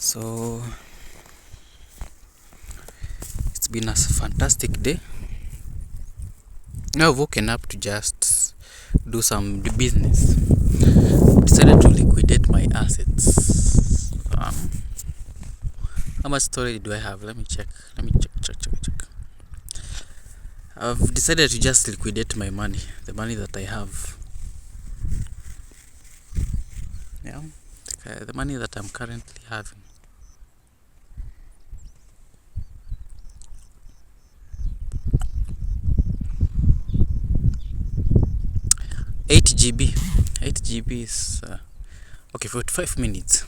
So it's been a fantastic day. Now I've woken up to just do some business. Decided to liquidate my assets. How much storage do I have? Let me check. Check. I've decided to just liquidate my money, the money that I have. Yeah, the money that I'm currently having. Eight GB is okay. 45 minutes.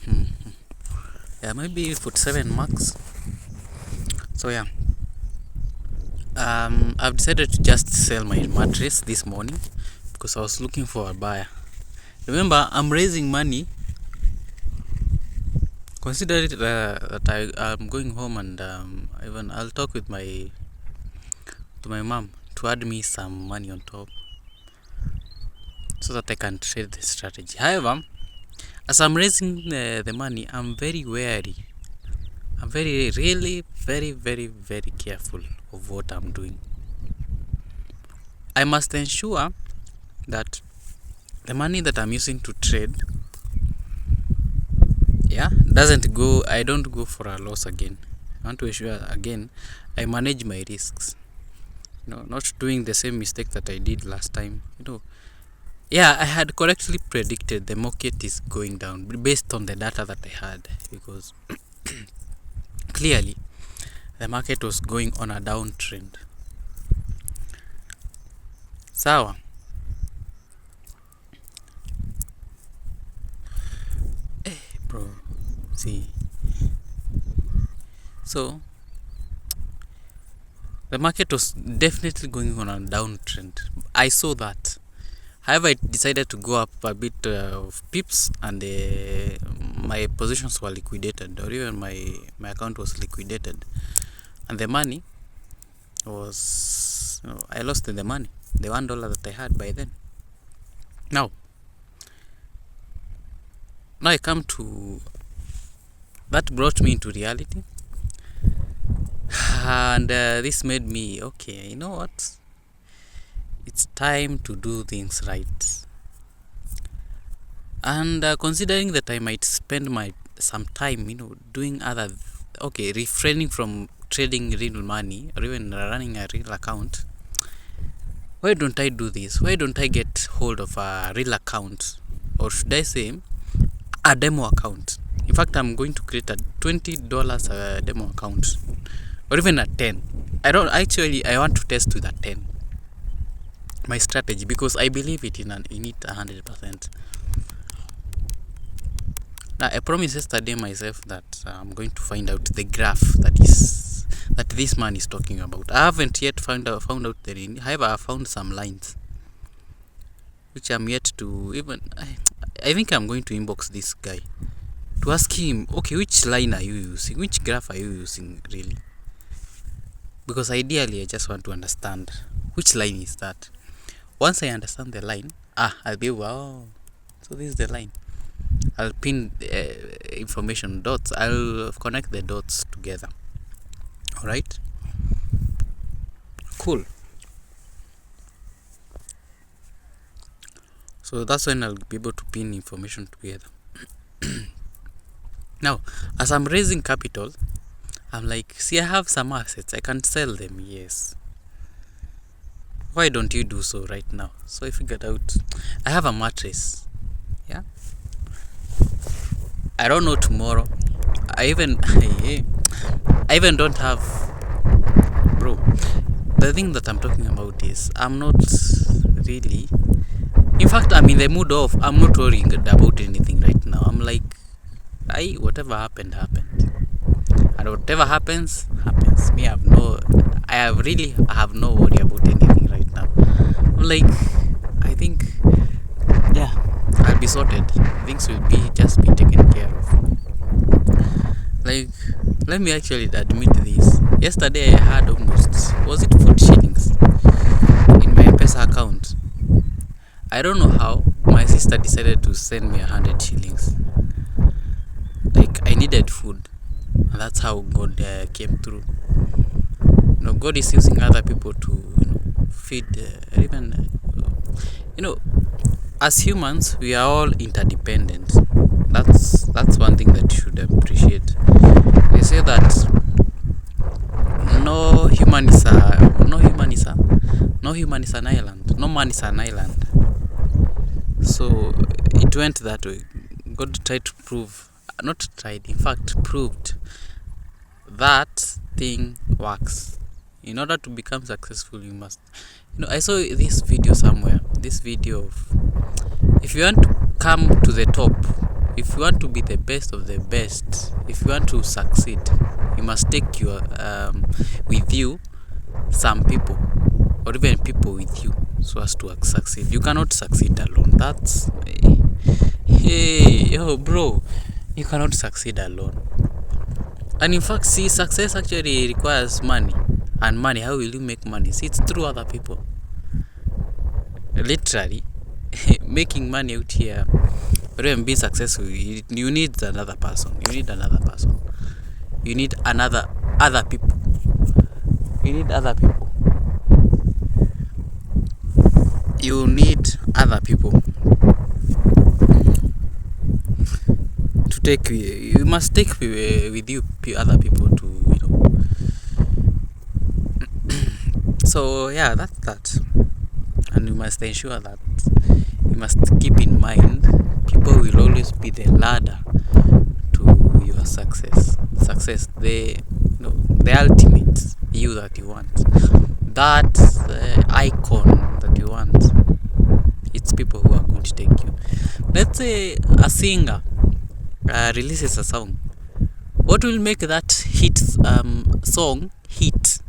Yeah, maybe 47 max. So yeah, I've decided to just sell my mattress this morning because I was looking for a buyer. Remember, I'm raising money. Consider it that I'm going home, and even I'll talk with my mom to add me some money on top so that I can trade the strategy. However, as I'm raising the money, I'm very wary. I'm very careful of what I'm doing. I must ensure that the money that I'm using to trade, I don't go for a loss again. I want to ensure again I manage my risks. Not doing the same mistake that I did last time. Yeah, I had correctly predicted the market is going down based on the data that I had, because clearly the market was going on a downtrend. Sawa. Bro, see. So the market was definitely going on a downtrend. I saw that. However, I decided to go up a bit of pips, and my positions were liquidated, or even my account was liquidated, and the money was, I lost the money, the $1 that I had by then. Now I come to that, brought me into reality, and this made me, okay, you know what? It's time to do things right. And considering that I might spend some time, doing refraining from trading real money or even running a real account. Why don't I do this? Why don't I get hold of a real account, or should I say a demo account? In fact, I'm going to create a $20 demo account, or even a 10. I want to test with a 10 my strategy, because I believe it in it 100%. Now, I promised yesterday myself that I'm going to find out the graph that this man is talking about. I haven't yet found out the meaning. However, I found some lines which I'm yet to even. I think I'm going to inbox this guy to ask him, okay, which line are you using? Which graph are you using, really? Because ideally, I just want to understand which line is that. Once I understand the line, I'll be able, so this is the line. I'll pin information dots. I'll connect the dots together. All right. Cool. So that's when I'll be able to pin information together. Now, as I'm raising capital, I'm like, see, I have some assets. I can sell them. Yes. Why don't you do so right now? So I figured out, I have a mattress. Yeah. I don't know tomorrow. I even don't have, bro. The thing that I'm talking about is I'm not really. In fact, I'm in the mood of I'm not worrying about anything right now. I'm like, whatever happened, and whatever happens. Me, I have no worry about anything right now. I'm like, I think, yeah, I'll be sorted. Things will just be taken care of. Like, let me actually admit this. Yesterday I had almost, was it 40 shillings in my M-Pesa account. I don't know how my sister decided to send me 100 shillings. Like, I need needed food, and that's how God came through. God is using other people to feed, even as humans we are all interdependent. That's one thing that you should appreciate. They say that no human is an island. No man is an island. So it went that way. God tried to prove, not tried, in fact proved that thing works. In order to become successful, you must, I saw this video somewhere. This video of, if you want to come to the top, if you want to be the best of the best, if you want to succeed, you must take your with you some people, or even people with you, so as to succeed. You cannot succeed alone. That's bro, you cannot succeed alone. And in fact, see, success actually requires money. And money, how will you make money? See, it's through other people. Literally, making money out here, or even being successful, you need another person. You need another person. You need other people. You need other people. You need other people to take. You must take with you other people to, So yeah, that's that. And you must ensure that you must keep in mind people will always be the ladder to your success. The ultimate you that you want, that icon that you want. It's people who are going to take you. Let's say a singer releases a song. What will make that song hit?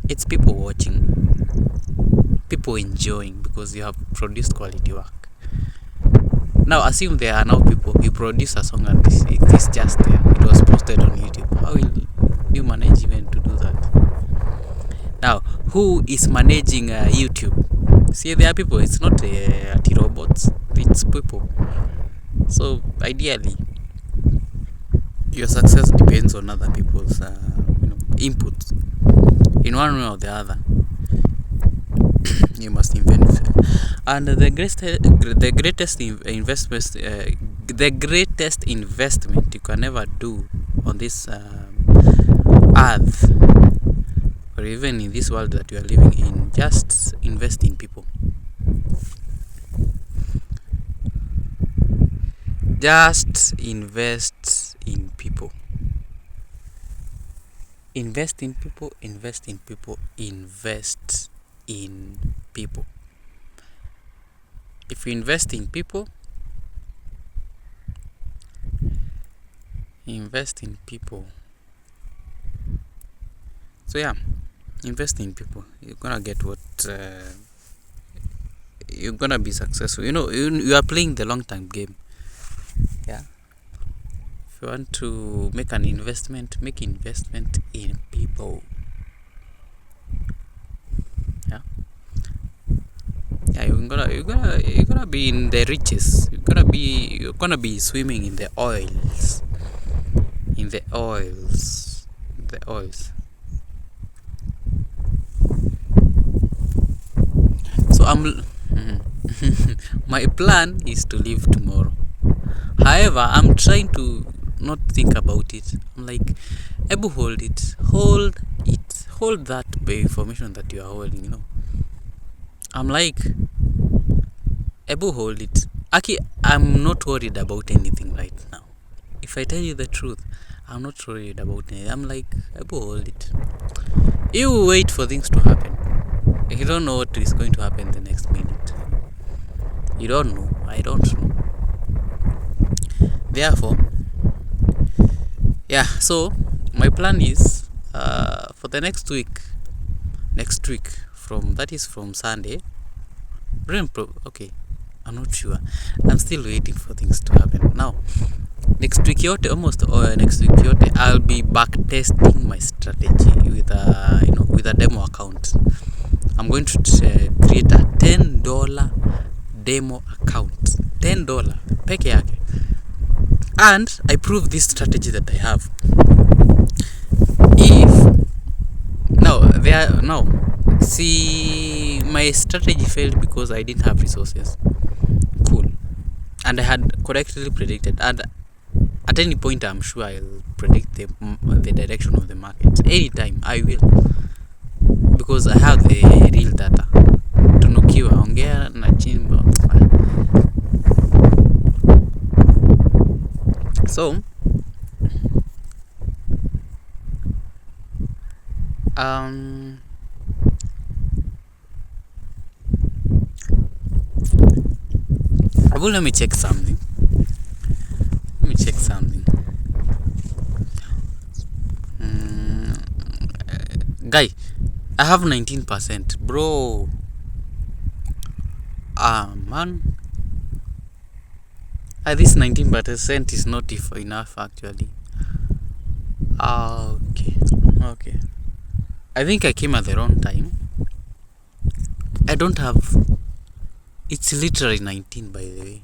It's people watching, people enjoying, because you have produced quality work. Now assume there are now people, you produce a song and it is just there, it was posted on YouTube. How will you manage even to do that? Now, who is managing YouTube? See, there are people. It's not robots, it's people. So ideally, your success depends on other people's input in one way or the other. You must invest, and the greatest investment you can ever do on this earth, or even in this world that you are living in, just invest in people. Just invest in people. Invest in people, invest in people, invest in people. If you invest in people, invest in people. So yeah, invest in people. You're gonna get what you're gonna be successful. You are playing the long term game. Yeah. If you want to make an investment, make investment in people. Yeah. Yeah, you're gonna be in the riches. You're gonna be swimming in the oils. In the oils. The oils. So my plan is to leave tomorrow. However, I'm trying to not think about it. I'm like, Ebu, hold that information that you are holding. I'm like, Ebu, hold it. Aki, I'm not worried about anything right now. If I tell you the truth, I'm not worried about anything. I'm like, Ebu, hold it. You wait for things to happen. You don't know what is going to happen the next minute. You don't know. I don't know. Therefore, yeah, so my plan is for the next week, from Sunday. Okay, I'm not sure. I'm still waiting for things to happen. Now, next week I'll be back testing my strategy with a demo account. I'm going to create a $10 demo account. $10 peke yake. And I prove this strategy that I have. If no, see, my strategy failed because I didn't have resources. Cool. And I had correctly predicted. And at any point, I'm sure I'll predict the direction of the market. Anytime I will, because I have the real data. Tunukiwa ongea na chimbo. So let me check something. Guy, I have 19%, bro. Man. This 19% is not enough actually. Okay. I think I came at the wrong time. I don't have. It's literally 19, by the way.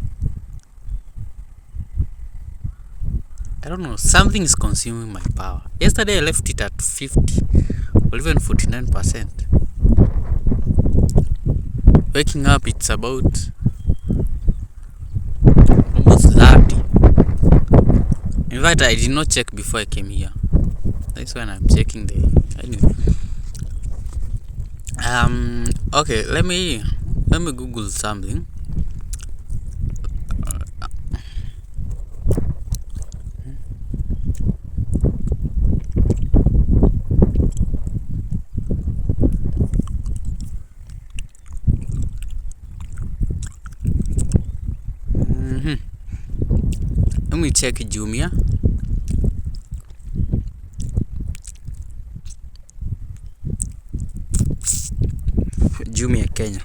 I don't know. Something is consuming my power. Yesterday I left it at 50 or even 49%. Waking up, it's about almost 30. In fact, I did not check before I came here. That's when I'm checking the. Anyway. Okay. Let me Google something. Let me check Jumia. Jumia Kenya.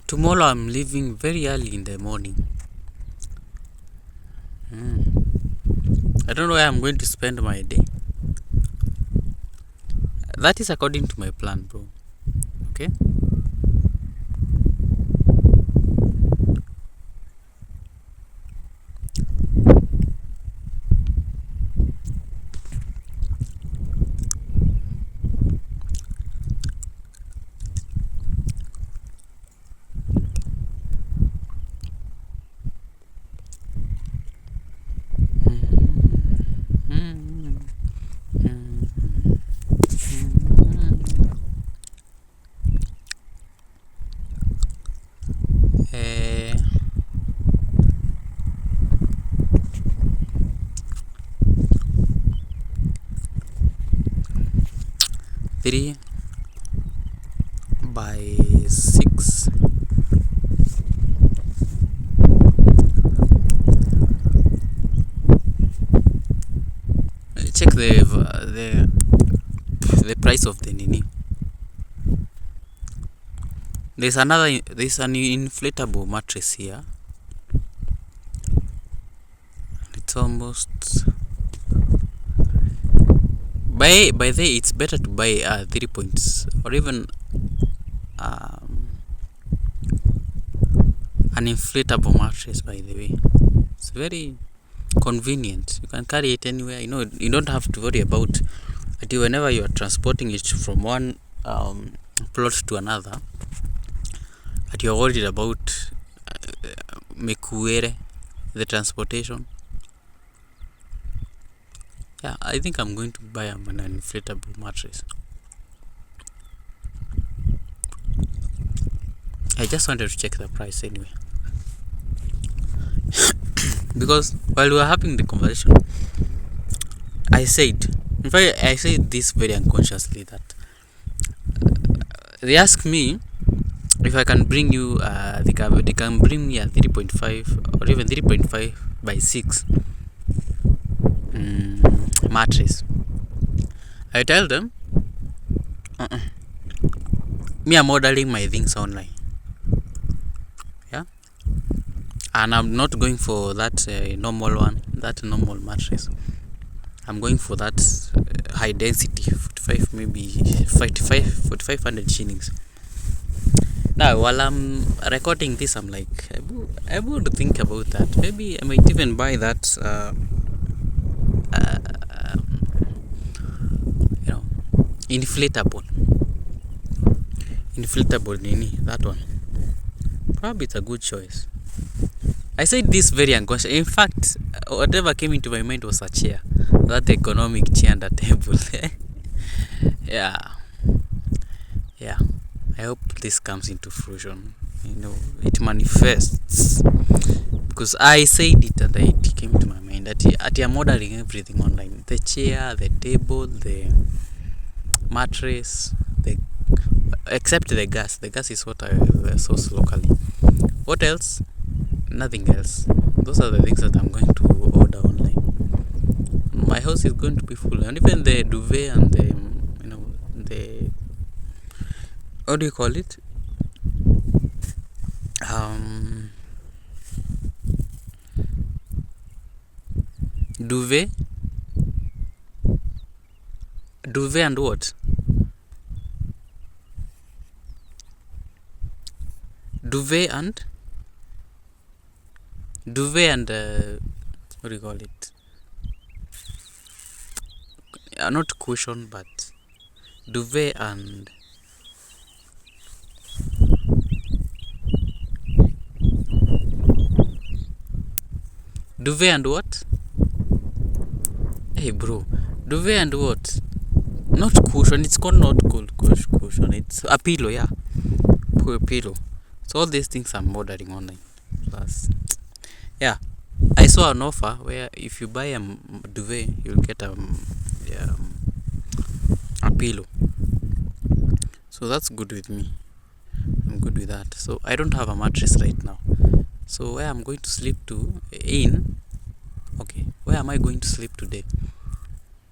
Tomorrow I'm leaving very early in the morning. I don't know where I'm going to spend my day. That is according to my plan, bro. Okay? Three by 6. Check the price of the nini. There's an inflatable mattress here. It's almost by the it's better to buy 3 points or even an inflatable mattress, by the way. It's very convenient. You can carry it anywhere. You don't have to worry about it whenever you are transporting it from one plot to another. But you're worried about mekuere, the transportation. Yeah, I think I'm going to buy an inflatable mattress. I just wanted to check the price anyway. Because while we were having the conversation, I said this very unconsciously, that they asked me if I can bring you they can bring me a 3.5 or even 3.5 by 6 mattress. I tell them me, I'm ordering my things online. Yeah, And I'm not going for that normal one, that normal mattress. I'm going for that high density, 45, maybe 4500 shillings. Now, while I'm recording this, I'm like, I would think about that. Maybe I might even buy that, you know, inflatable nini, that one. Probably it's a good choice. I said this very unconscious. In fact, whatever came into my mind was a chair, that economic chair and a table. Yeah, yeah. I hope this comes into fruition. It manifests, because I said it and it came to my mind that I'm ordering everything online: the chair, the table, the mattress, except the gas. The gas is what I source locally. What else? Nothing else. Those are the things that I'm going to order online. My house is going to be full, and even the duvet and the what do you call it? Duvet, and what? Duvet and what do you call it? Not cushion, but duvet and what? Hey bro, duvet and what? Not cushion. It's called not called cushion. It's a pillow, yeah. Poor pillow. So all these things I'm ordering online. Plus, yeah, I saw an offer where if you buy a duvet, you'll get a pillow. So that's good with me. I'm good with that. So I don't have a mattress right now. So where I'm going to sleep where am I going to sleep today?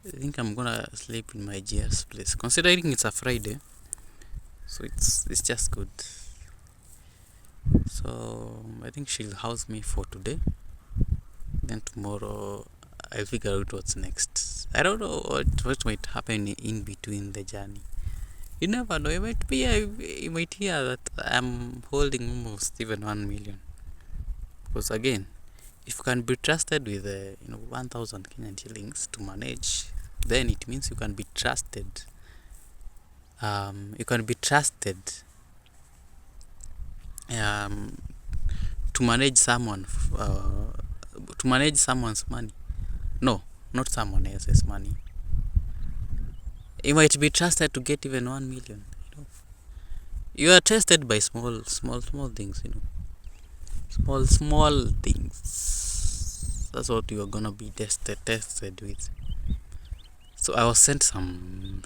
I think I'm gonna sleep in my GR's place, considering it's a Friday. So it's just good. So I think she'll house me for today. Then tomorrow I'll figure out what's next. I don't know what might happen in between the journey. You never know. You might hear that I'm holding almost even 1 million. Because again, if you can be trusted with 1,000 Kenyan shillings to manage, then it means you can be trusted. You can be trusted to manage someone's money. No, not someone else's money. You might be trusted to get even 1 million. You are tested by small things. Small things. That's what you are gonna be tested with. So I was sent some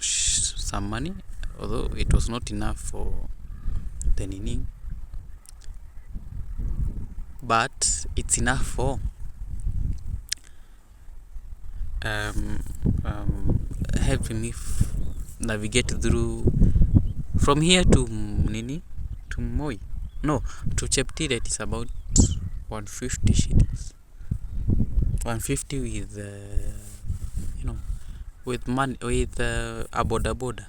money, although it was not enough for the nini, but it's enough for helping me navigate through from here to Moi. No, to Cheptiret is about 150 shillings. 150 with with money, with a boda.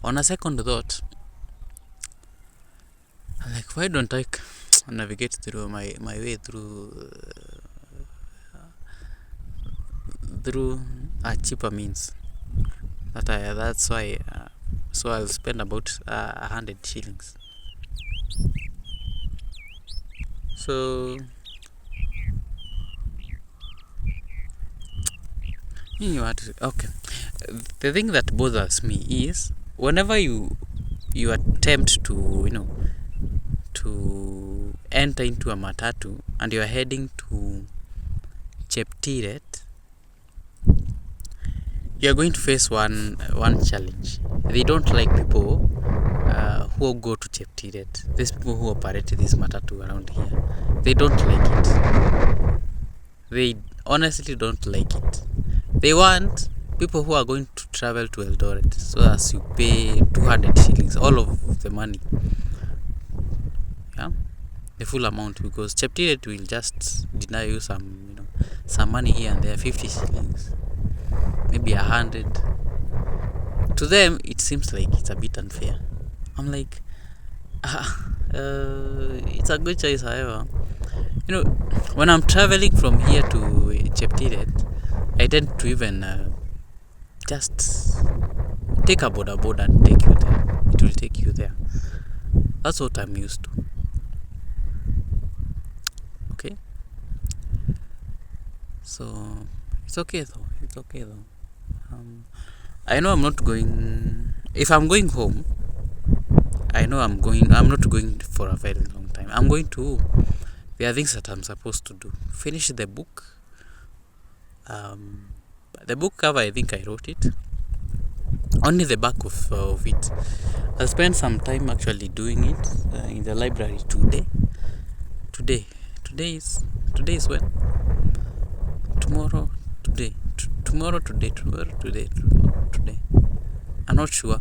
On a second thought, I'm like, why don't I navigate through my way through a cheaper means? That's why. So I'll spend about 100 shillings. So okay. The thing that bothers me is whenever you attempt to to enter into a matatu and you are heading to Cheptiret, you are going to face one challenge. They don't like people who go to Cheptiret. These people who operate this matatu around here, they don't like it. They honestly don't like it. They want people who are going to travel to Eldoret, so as you pay 200 shillings, all of the money, yeah, the full amount, because Cheptiret will just deny you some money here and there, 50 shillings, maybe 100. To them, it seems like it's a bit unfair. I'm like, it's a good choice, however. When I'm traveling from here to Cheptiret, I tend to even just take a boda and take you there. It will take you there. That's what I'm used to. Okay? So, it's okay though. I know I'm not going. If I'm going home, I know I'm not going for a very long time. I'm going to. There are things that I'm supposed to do. Finish the book. The book cover, I think I wrote it. Only the back of it. I'll spend some time actually doing it in the library today. Today is when? Tomorrow, today. Tomorrow, today. I'm not sure,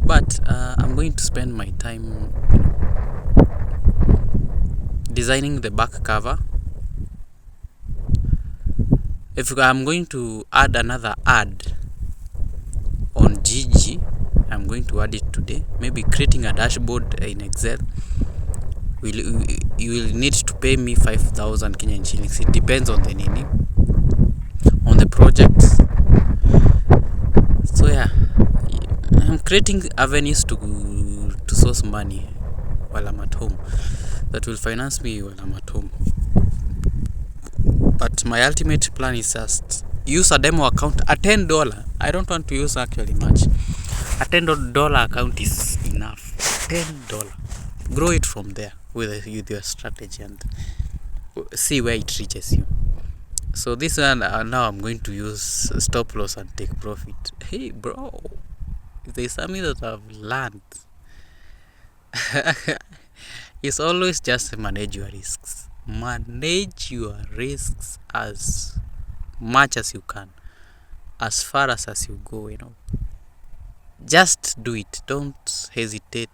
but I'm going to spend my time designing the back cover. If I'm going to add another ad on Gigi, I'm going to add it today. Maybe creating a dashboard in Excel. You will need to pay me 5,000 Kenyan shillings. It depends on the on the project. So yeah, I'm creating avenues to source money while I'm at home that will finance me while I'm at home. But my ultimate plan is just use a demo account at $10. I don't want to use actually much. A $10 account is enough. $10. Grow it from there with your strategy and see where it reaches you. So this one now I'm going to use stop loss and take profit. Hey bro, if there's something that I've learned, it's always just manage your risks. Manage your risks as much as you can, as far as you go. Just do it. Don't hesitate.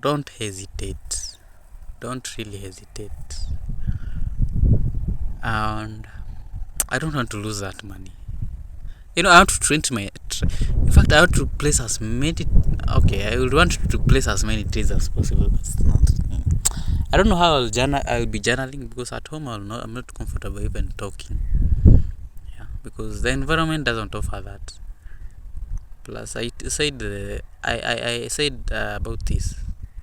Don't hesitate. Don't really hesitate. And I don't want to lose that money. I want to train in fact, I want to place as many. Okay, I would want to place as many trades as possible. I don't know how I'll be journaling, because at home I'm not comfortable even talking. Yeah, because the environment doesn't offer that. Plus, I said I said about this.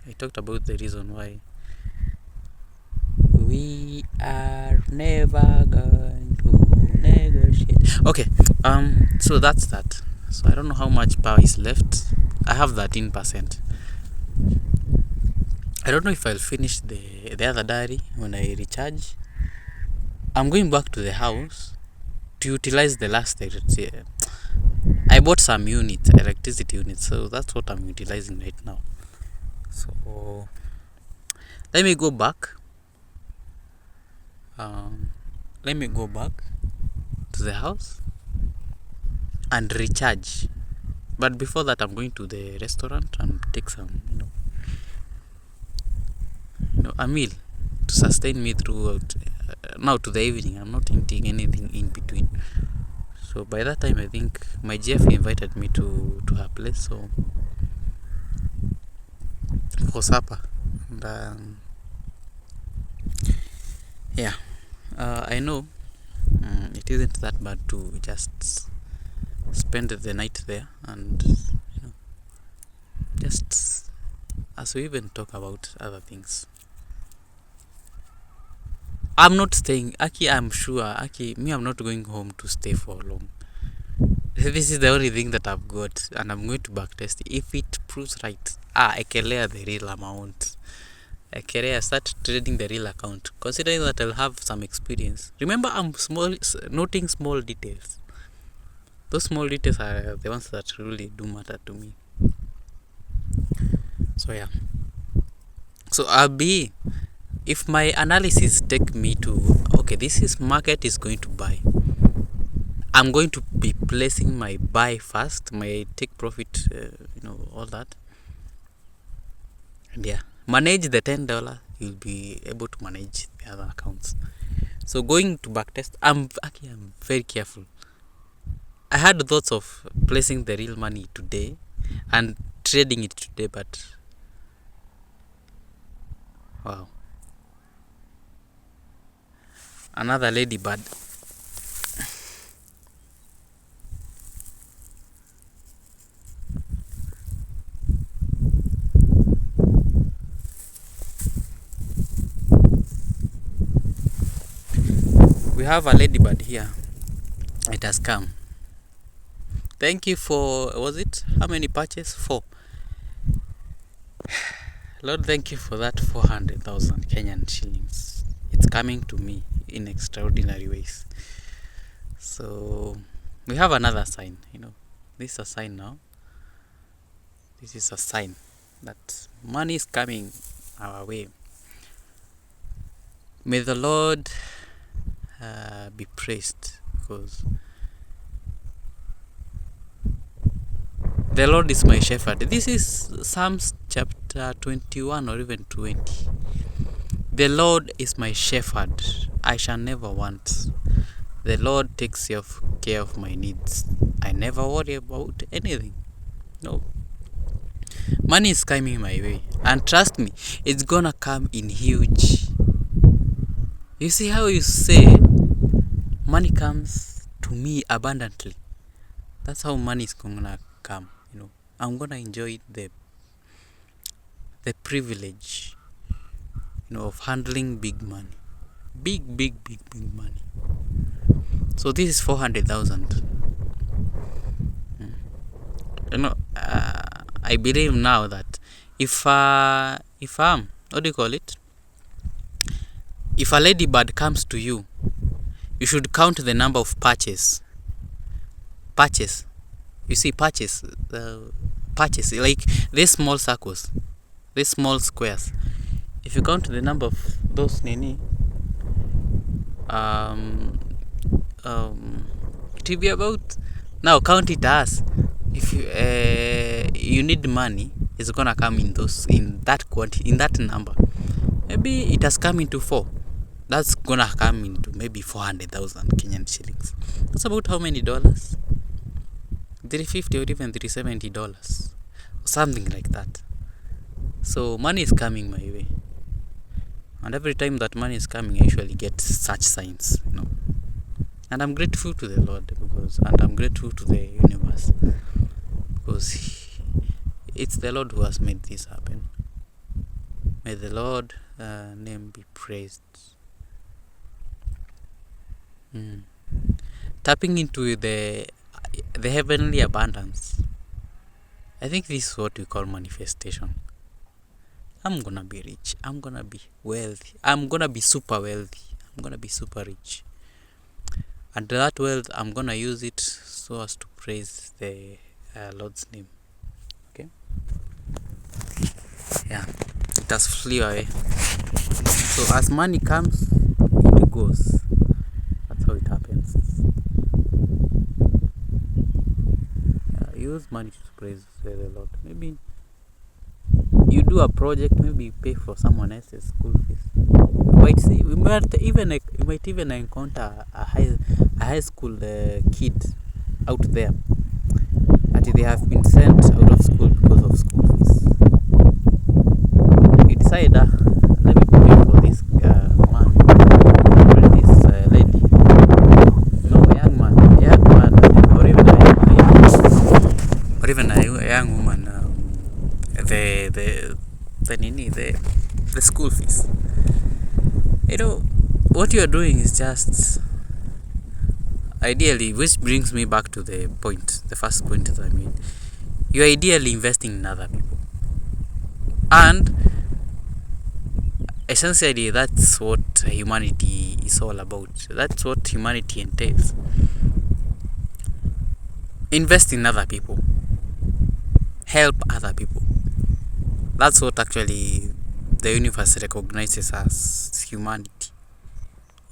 I talked about the reason why we are never going to negotiate. Okay, so that's that. So I don't know how much power is left. I have 13%. I don't know if I'll finish the other diary when I recharge. I'm going back to the house to utilize the last I bought some electricity units, so that's what I'm utilizing right now. So let me go back. Let me go back to the house and recharge. But before that, I'm going to the restaurant and take some, a meal to sustain me throughout. Now to the evening, I'm not eating anything in between. So by that time, I think my GF invited me to her place, so for supper. And yeah, I know it isn't that bad to just spend the night there, and just as we even talk about other things. I'm not staying, Aki, I'm sure, Aki, I'm not going home to stay for long. This is the only thing that I've got, and I'm going to backtest it. If it proves right, I can layer the real amount. I can start trading the real account, considering that I'll have some experience. Remember, I'm noting small details. Those small details are the ones that really do matter to me. So yeah. So if my analysis take me to, okay, this is market is going to buy, I'm going to be placing my buy first, my take profit, all that. And yeah, manage the $10. You'll be able to manage the other accounts. So going to backtest, I'm very careful. I had thoughts of placing the real money today and trading it today, but wow, another ladybird. We have a ladybird here. It has come. Thank you for, was it, how many patches? 4. Lord, thank you for that 400,000 Kenyan shillings. It's coming to me in extraordinary ways. So we have another sign, this is a sign now. This is a sign that money is coming our way. May the Lord be praised, because the Lord is my shepherd. This is Psalms chapter 21 or even 20. The Lord is my shepherd, I shall never want. The Lord takes care of my needs. I never worry about anything. No. Money is coming my way. And trust me, it's gonna come in huge. You see how you say, money comes to me abundantly. That's how money is gonna come. I'm gonna enjoy the privilege, of handling big money, big money. So this is 400,000. I believe now that if what do you call it? If a ladybird comes to you, you should count the number of patches. You see patches, like these small circles, these small squares. If you count the number of those it will be about, now count it as, if you need money, it's gonna come in that quantity, in that number. Maybe it has come into 4. That's gonna come into maybe 400,000 Kenyan shillings. That's about how many dollars? $350 or even $370, something like that. So money is coming my way, and every time that money is coming, I usually get such signs, and I'm grateful to the Lord, and I'm grateful to the universe, because it's the Lord who has made this happen. May the Lord name be praised. Tapping into the heavenly abundance. I think this is what we call manifestation. I'm gonna be rich. I'm gonna be wealthy. I'm gonna be super wealthy. I'm gonna be super rich. And that wealth, I'm gonna use it so as to praise the Lord's name. Okay? Yeah. It has flew away. So as money comes, it goes. That's how it happens. Use money to praise the Lord. Maybe you do a project, maybe you pay for someone else's school fees. You might even encounter a high school kid out there that they have been sent out of school because of school fees. You decide, let me pay for this man or this lady. Young man, or even a young woman. The school fees. What you are doing is just, ideally, which brings me back to the first point that I made. You're ideally investing in other people, and essentially that's what humanity is all about. That's what humanity entails. Invest in other people, help other people. That's what actually the universe recognizes as humanity,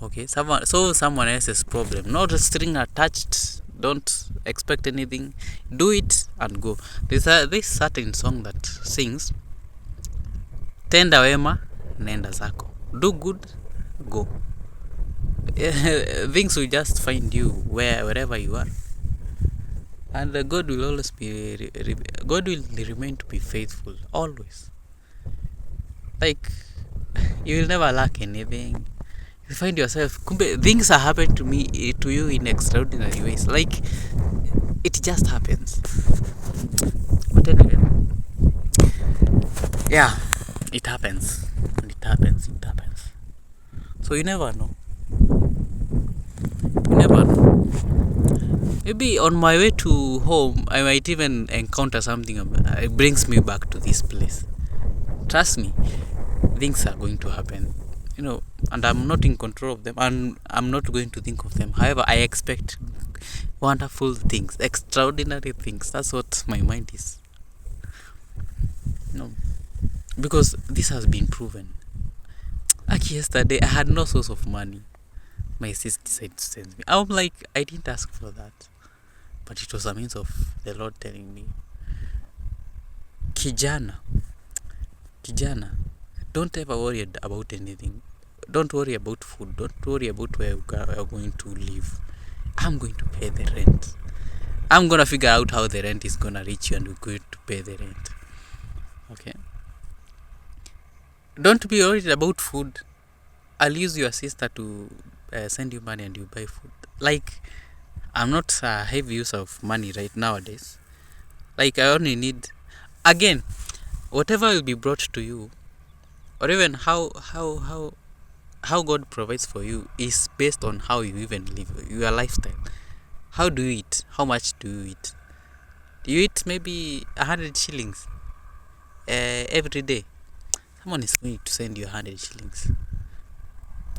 Okay, someone else's problem, not a string attached. Don't expect anything. Do it and go. There's this certain song that sings, tenda wema nenda zako, do good, go. Things will just find you wherever you are, and God will always be God will remain to be faithful always. Like, you will never lack anything. You find yourself, things are happening to you in extraordinary ways. Like, it just happens. But anyway, yeah, it happens. It happens. So you never know. Maybe on my way to home, I might even encounter something it brings me back to this place. Trust me, things are going to happen, and I'm not in control of them, and I'm not going to think of them. However, I expect wonderful things, extraordinary things. That's what my mind is. Because this has been proven. Like yesterday, I had no source of money. My sister decided to send me. I'm like, I didn't ask for that, but it was a means of the Lord telling me, kijana, don't ever worry about anything. Don't worry about food. Don't worry about where you're going to live. I'm going to pay the rent. I'm going to figure out how the rent is going to reach you, and we're going to pay the rent. Okay? Don't be worried about food. I'll use your sister to send you money and you buy food. Like, I'm not a heavy user of money right nowadays. Like, I only need, again, whatever will be brought to you, or even how God provides for you, is based on how you even live your lifestyle. How do you eat? How much do you eat? Do you eat maybe 100 shillings every day? Someone is going to send you 100 shillings.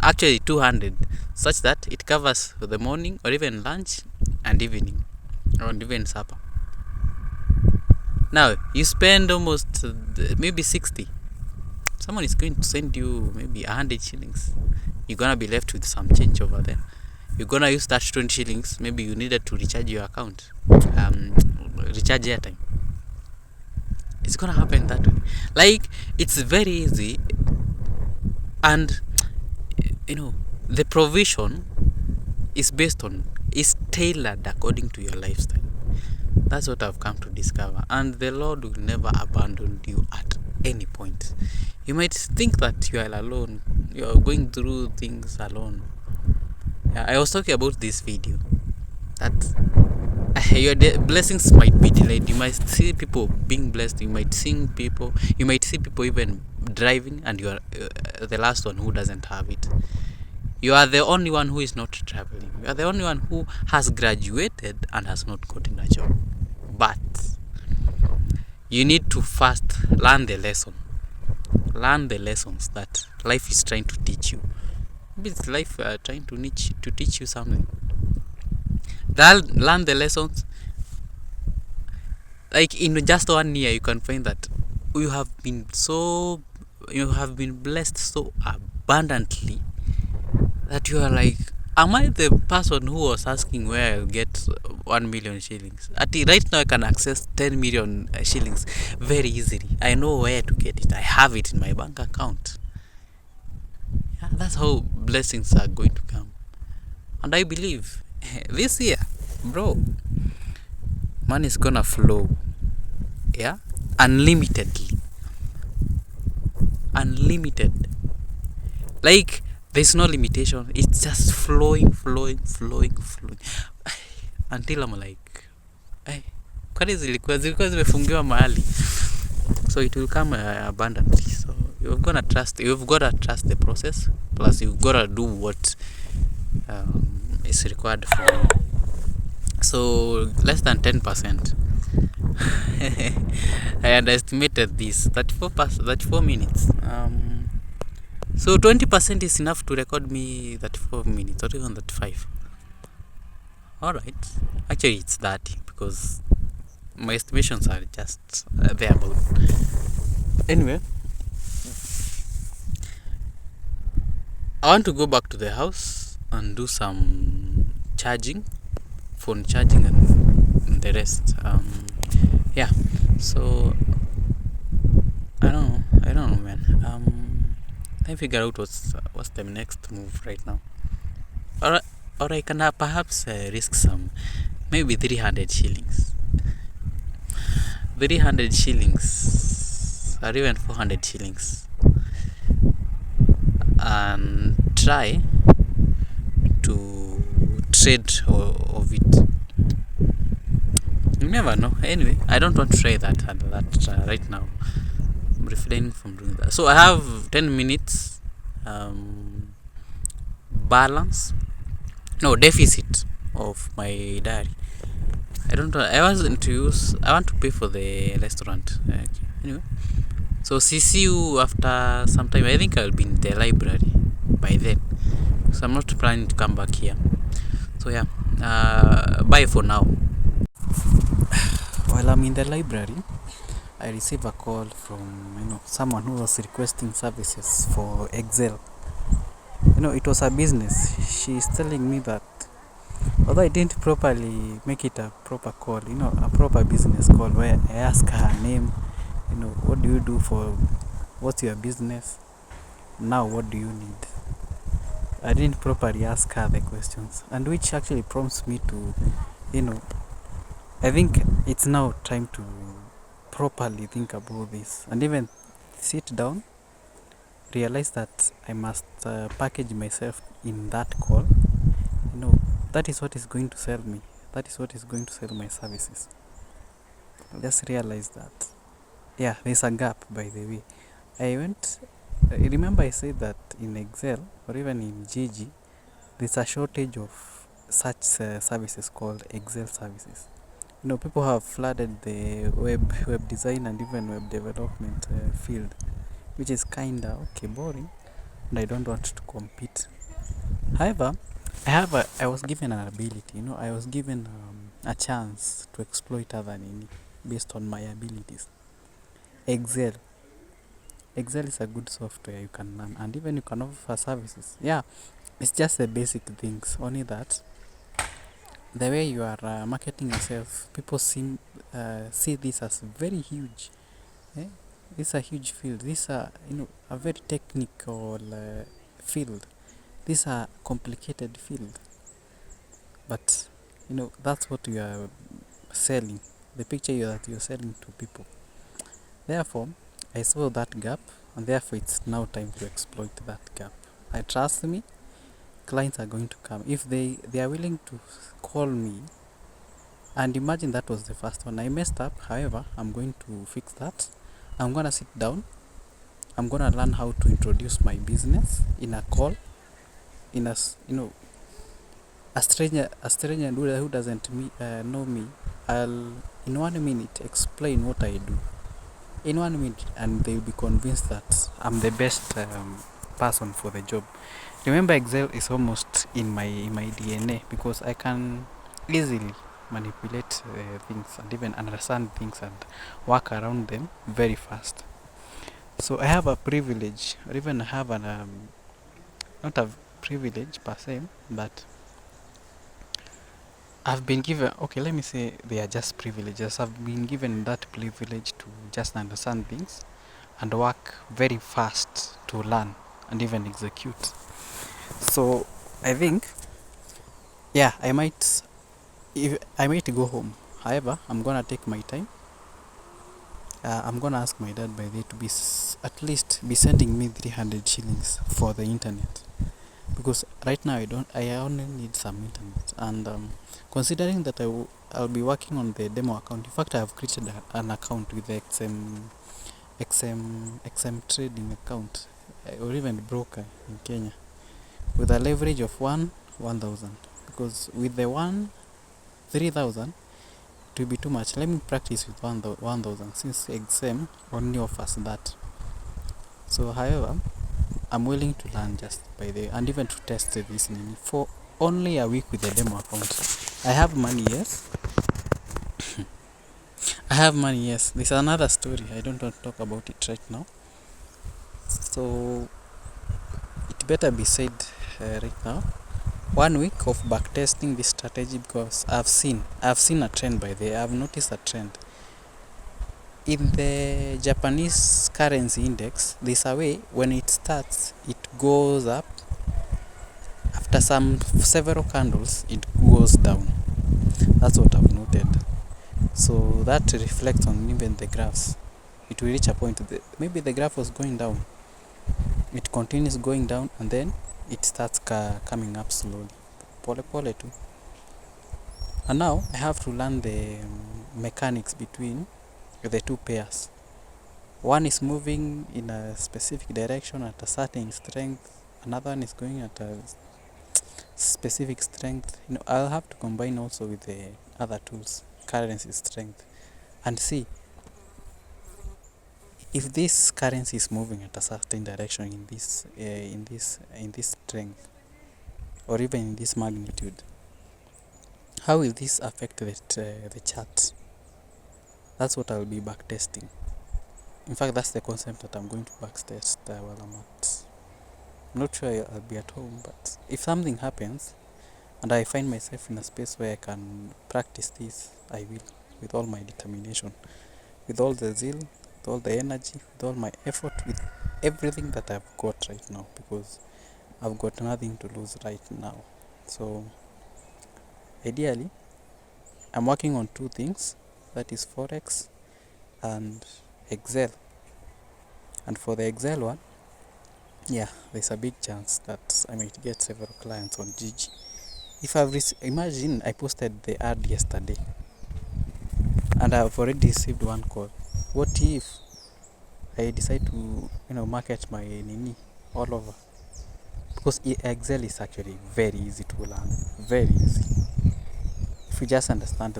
Actually 200, such that it covers the morning, or even lunch and evening, or even supper. Now you spend almost maybe 60. Someone is going to send you maybe 100 shillings. You're gonna be left with some change over there. You're gonna use that 20 shillings. Maybe you needed to recharge your account, recharge airtime. It's gonna happen that way. Like, it's very easy, and the provision is tailored according to your lifestyle. That's what I've come to discover, and the Lord will never abandon you at any point. You might think that you are alone, you are going through things alone. I was talking about this video that your blessings might be delayed. You might see people being blessed. You might see people even driving, and you are the last one who doesn't have it. You are the only one who is not traveling. You are the only one who has graduated and has not gotten a job. But you need to first learn the lesson. Learn the lessons that life is trying to teach you. Maybe it's life trying to teach you something. Learn the lessons. Like, in just 1 year, you can find that you have been blessed so abundantly that you are like, am I the person who was asking where I'll get 1 million shillings? Right now, I can access 10 million shillings very easily. I know where to get it. I have it in my bank account. Yeah, that's how blessings are going to come. And I believe this year, bro, money is gonna flow. Yeah, unlimitedly. Like, there's no limitation. It's just flowing until I'm like, kwani zilikuwa zimefungiwa mahali? So it will come abundantly. So you've got to trust the process, plus you've got to do what is required for you. So less than 10%. I underestimated this. 34 minutes. So 20% is enough to record me 34 minutes, or even 35. Alright. Actually, it's 30, because my estimations are just there. Anyway, I want to go back to the house and do some charging, phone charging, and the rest. Yeah. So I don't know, man. Let me figure out what's the next move right now. Or or I can perhaps risk some, maybe 300 shillings. 300 shillings or even 400 shillings and try to trade of it. You never know. Anyway, I don't want to try that right now. I'm refraining from doing that. So I have 10 minutes balance, no, deficit of my diary. I don't want, I want to pay for the restaurant. Anyway, so see you after some time. I think I'll be in the library by then. So I'm not planning to come back here. So yeah, bye for now. While I'm in the library, I receive a call from someone who was requesting services for Excel. It was a business. She's telling me that although I didn't properly make it a proper call, a proper business call where I ask her name, what do you do for, what's your business, now what do you need. I didn't properly ask her the questions, and which actually prompts me to, I think it's now time to properly think about this and even sit down, realize that I must package myself in that call. That is what is going to sell me. That is what is going to sell my services. Just realize that. Yeah, there's a gap, by the way. Remember I said that in Excel or even in Gigi, there's a shortage of such services called Excel services. People have flooded the web design and even web development field, which is kinda boring, and I don't want to compete. However, I was given an ability. I was given a chance to exploit other Nini based on my abilities. Excel is a good software you can learn, and even you can offer services. Yeah, it's just the basic things. Only that the way you are marketing yourself, people see this as very huge. Eh? This is a huge field. This is a very technical field. This is a complicated field. But that's what you are selling. The picture that you're selling to people. Therefore, I saw that gap, and therefore it's now time to exploit that gap. I trust me, clients are going to come if they are willing to call me. And imagine that was the first one. I messed up. However, I'm going to fix that. I'm gonna sit down. I'm gonna learn how to introduce my business in a call. In a a stranger who doesn't know me. I'll in 1 minute explain what I do. In 1 minute, and they'll be convinced that I'm the best person for the job. Remember, Excel is almost in my DNA because I can easily manipulate things and even understand things and work around them very fast. So I have a privilege, or even I have an not a privilege per se, but I've been given, let me say they are just privileges. I've been given that privilege to just understand things and work very fast to learn and even execute. So I think, I might go home. However, I'm gonna take my time. I'm gonna ask my dad by the way to be at least be sending me 300 shillings for the internet, because right now I only need some internet, and considering that I'll be working on the demo account. In fact, I have created an account with the XM trading account, or even broker in Kenya, with a leverage of 1,000, because with the 3,000 it will be too much. Let me practice with 1,000 since XM only offers that. So however, I'm willing to learn just by and even to test this for only a week with the demo account. I have money, yes. I have money, yes. This is another story. I don't want to talk about it right now. So it better be said right now. 1 week of backtesting this strategy, because I've seen a trend. By the way, I've noticed a trend in the Japanese currency index. There's a way when it starts, it goes up. After several candles, it goes down. That's what I've noted. So that reflects on even the graphs. It will reach a point maybe the graph was going down, it continues going down, and then it starts coming up slowly, pole pole too. And now I have to learn the mechanics between the two pairs. One is moving in a specific direction at a certain strength, another one is going at a specific strength. I'll have to combine also with the other tools, currency strength, and see if this currency is moving at a certain direction in this strength, or even in this magnitude. How will this affect the chart? That's what I will be backtesting. In fact, that's the concept that I'm going to backtest while I'm not sure I'll be at home, but if something happens and I find myself in a space where I can practice this, I will, with all my determination, with all the zeal, with all the energy, with all my effort, with everything that I've got right now, because I've got nothing to lose right now. So ideally, I'm working on two things, that is Forex and Excel. And for the Excel one, yeah, there's a big chance that I might get several clients on Gigi. If imagine I posted the ad yesterday and I've already received one call. What if I decide to market my Nini all over? Because Excel is actually very easy to learn, very easy. If you just understand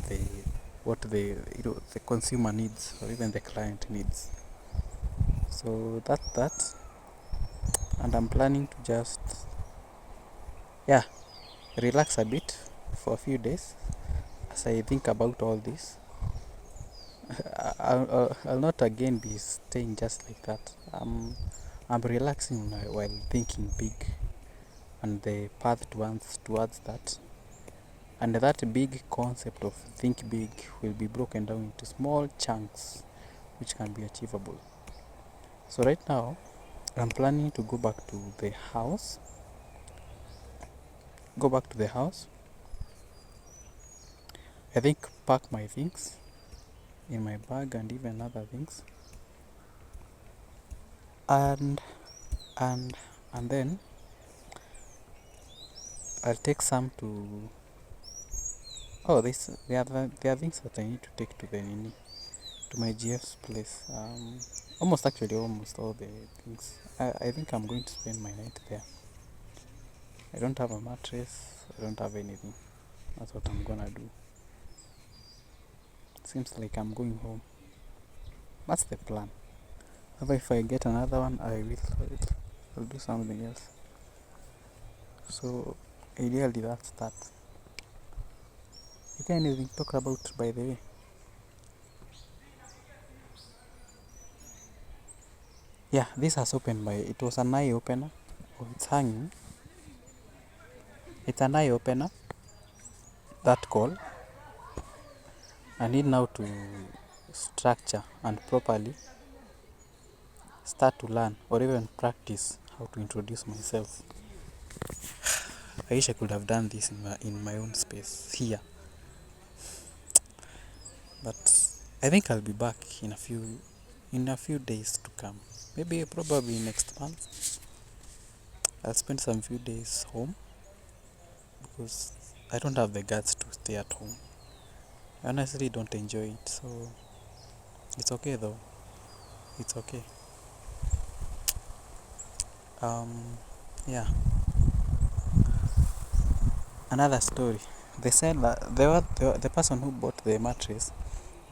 what the consumer needs, or even the client needs. So that's that. And I'm planning to just relax a bit for a few days as I think about all this. I'll not again be staying just like that. I'm relaxing while thinking big, and the path towards that. And that big concept of think big will be broken down into small chunks which can be achievable. So right now, I'm planning to go back to the house. I think pack my things in my bag and even other things. And then I'll take some to there are things that I need to take to my GF's place. Almost all the things. I think I'm going to spend my night there. I don't have a mattress, I don't have anything. That's what I'm gonna do. Seems like I'm going home. That's the plan. However, if I get another one, I'll do something else. So ideally that's that. Is there anything to talk about, by the way? Yeah, this has opened it was an eye opener. Oh, it's hanging. It's an eye opener. That call. I need now to structure and properly start to learn or even practice how to introduce myself. I wish I could have done this in my own space here. But I think I'll be back in a few days to come. Probably next month. I'll spend some few days home because I don't have the guts to stay at home. I honestly don't enjoy it, so it's okay though. It's okay. Yeah. Another story. They said that the person who bought the mattress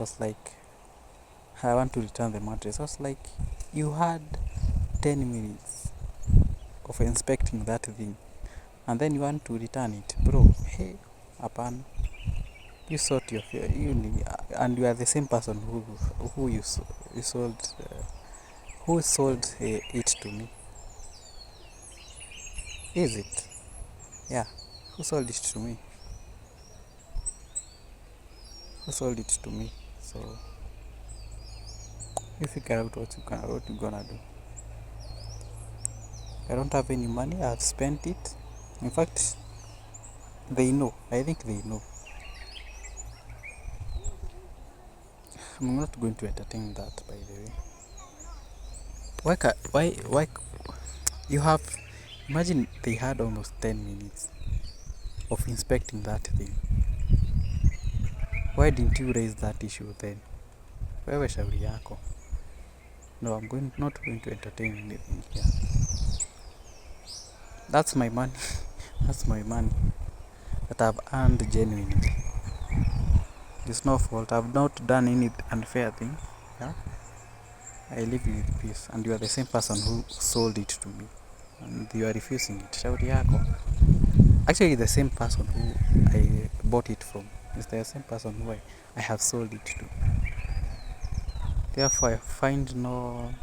was like, I want to return the mattress. I was like, you had 10 minutes of inspecting that thing and then you want to return it, bro. Hey, upon you sort your and you are the same person who sold it to me. Is it? Yeah. Who sold it to me? Who sold it to me? So you figure out what you gonna do. I don't have any money. I've spent it. In fact, they know. I think they know. I'm not going to entertain that, by the way. Why? You have. Imagine they had almost 10 minutes of inspecting that thing. Why didn't you raise that issue then? Wewe shauri yako. No, not going to entertain anything here. That's my money. That's my money that I've earned genuinely. It's no fault. I've not done any unfair thing. Yeah? I live with peace. And you are the same person who sold it to me. And you are refusing it. Shauri yako. Actually, the same person who I bought it from. It's the same person who I have sold it to. Therefore, I find no.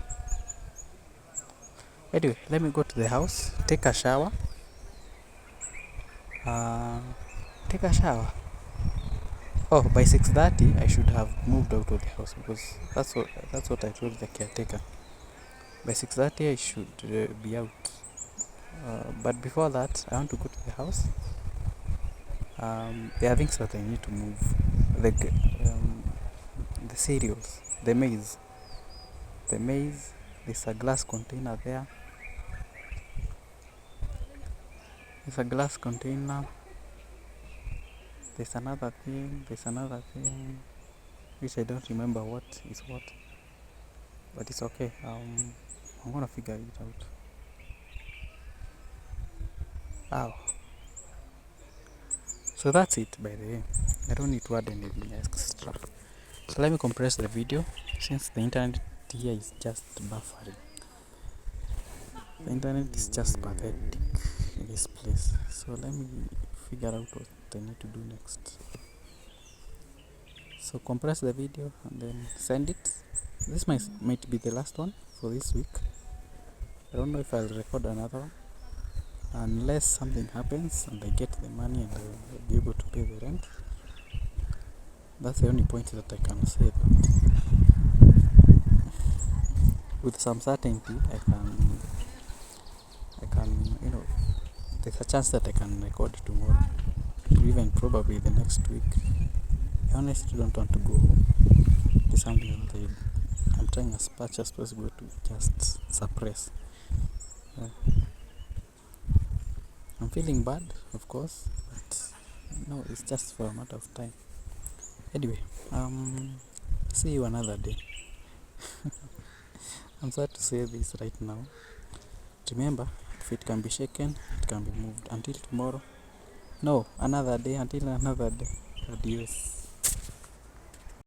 Anyway, let me go to the house, take a shower. Uh, take a shower. Oh, by 6:30, I should have moved out of the house because that's what I told the caretaker. By 6:30, I should be out. But before that, I want to go to the house. There are things that I need to move. The cereals, the maize. There's a glass container there. There's a glass container. There's another thing. Which I don't remember what is what. But it's okay. I'm gonna figure it out. Ow. So that's it, by the way. I don't need to add anything extra. So let me compress the video since the internet here is just buffering. The internet is just pathetic in this place. So let me figure out what I need to do next. So compress the video and then send it. This might be the last one for this week. I don't know if I'll record another one unless something happens and I get the money and I'll be able to pay the rent. That's the only point that I can say that with some certainty I can there's a chance that I can record tomorrow or even probably the next week. I honestly don't want to go home. It's something that I'm trying as much as possible to just suppress. I'm feeling bad, of course, but no, it's just for a matter of time. Anyway, see you another day. I'm sad to say this right now. Remember, if it can be shaken, it can be moved. Until tomorrow. No, another day, until another day. Adios.